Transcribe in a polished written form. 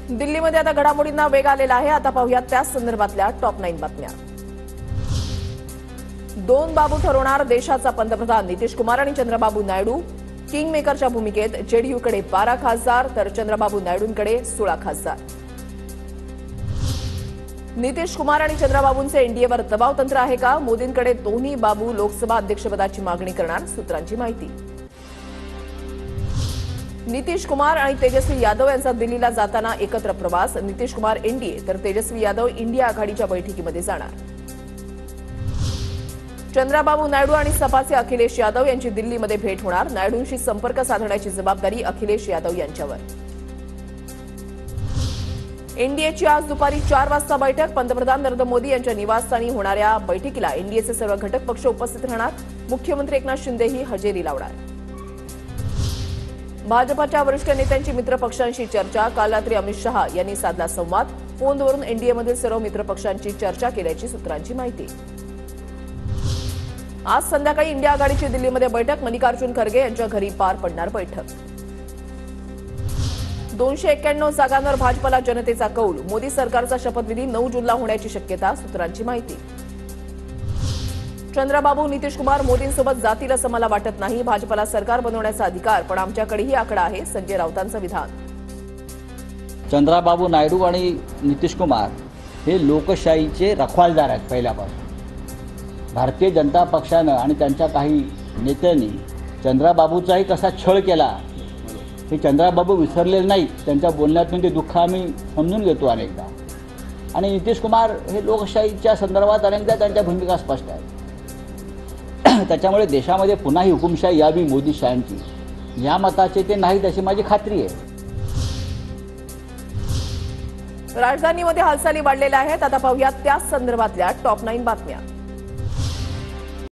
दिल्लीमध्ये आता घडामोडींना वेग आलेला आहे। आता पाहूयात त्याच संदर्भातल्या टॉप 9 बातम्या। दोन बाबू ठरवणार देशाचा पंतप्रधान नितीश कुमार आणि चंद्रबाबू नायडू। किंग मेकरच्या भूमिकेत जेडीयूकडे 12 खासदार तर चंद्रबाबू नायडूंकडे 16 खासदार। नितीश कुमार आणि चंद्रबाबूंचे एनडीएवर दबाव तंत्र आहे का? मोदींकडे दोन्ही बाबू लोकसभा अध्यक्षपदाची मागणी करणार, सूत्रांची माहिती। नितीश कुमार आणि तेजस्वी यादव यांचा दिल्लीला जाताना एकत्र प्रवास। नितीश कुमार एनडीए तर तेजस्वी यादव इंडिया आघाडीच्या बैठकीमध्ये जाणार। चंद्रबाबू नायडू आणि सपाचे अखिलेश यादव यांची दिल्लीमध्ये भेट होणार। नायडूंशी संपर्क साधण्याची जबाबदारी अखिलेश यादव यांच्यावर। एनडीएची आज दुपारी 4 वाजता बैठक। पंतप्रधान नरेंद्र मोदी यांच्या निवासस्थानी होणाऱ्या बैठकीला एनडीएचे सर्व घटक पक्ष उपस्थित राहणार। मुख्यमंत्री एकनाथ शिंदेही हजेरी लावणार। भाजपच्या वरिष्ठ नेत्यांची मित्रपक्षांशी चर्चा। काल रात्री अमित शहा यांनी साधला संवाद। फोनवरून एनडीएमधील सर्व मित्रपक्षांची चर्चा केल्याची सूत्रांची माहिती। आज संध्याकाळी इंडिया आघाडीची दिल्लीमध्ये बैठक। मल्लिकार्जुन खरगे यांच्या घरी पार पडणार बैठक। 291 जागांवर भाजपला जनतेचा कौल। मोदी सरकारचा शपथविधी 9 जूनला होण्याची शक्यता, सूत्रांची माहिती। चंद्रबाबू नितीश कुमार मोदींसोबत जातील असं मला वाटत नाही। भाजपला सरकार बनवण्याचा अधिकार पण आमच्याकडेही आकडा आहे, संजय राऊतांचं विधान। चंद्रबाबू नायडू आणि नितीश कुमार हे लोकशाहीचे रखवालदार आहेत पहिल्यापासून। भारतीय जनता पक्षानं आणि त्यांच्या काही नेत्यांनी चंद्रबाबूचाही कसा छळ केला हे चंद्रबाबू विसरलेले नाहीत। त्यांच्या बोलण्यातून ते दुःख आम्ही समजून घेतो अनेकदा। आणि नितीश कुमार हे लोकशाहीच्या संदर्भात अनेकदा त्यांच्या भूमिका स्पष्ट आहेत। त्याच्यामुळे देशामध्ये पुन्हा ही हुकुमशाही यावी मोदीशाहींची या मताचे ते नाहीत अशी माझी खात्री आहे। राजधानीमध्ये हालचाली वाढलेल्या आहेत। आता पाहूयात त्याच संदर्भातल्या टॉप 9 बातम्या।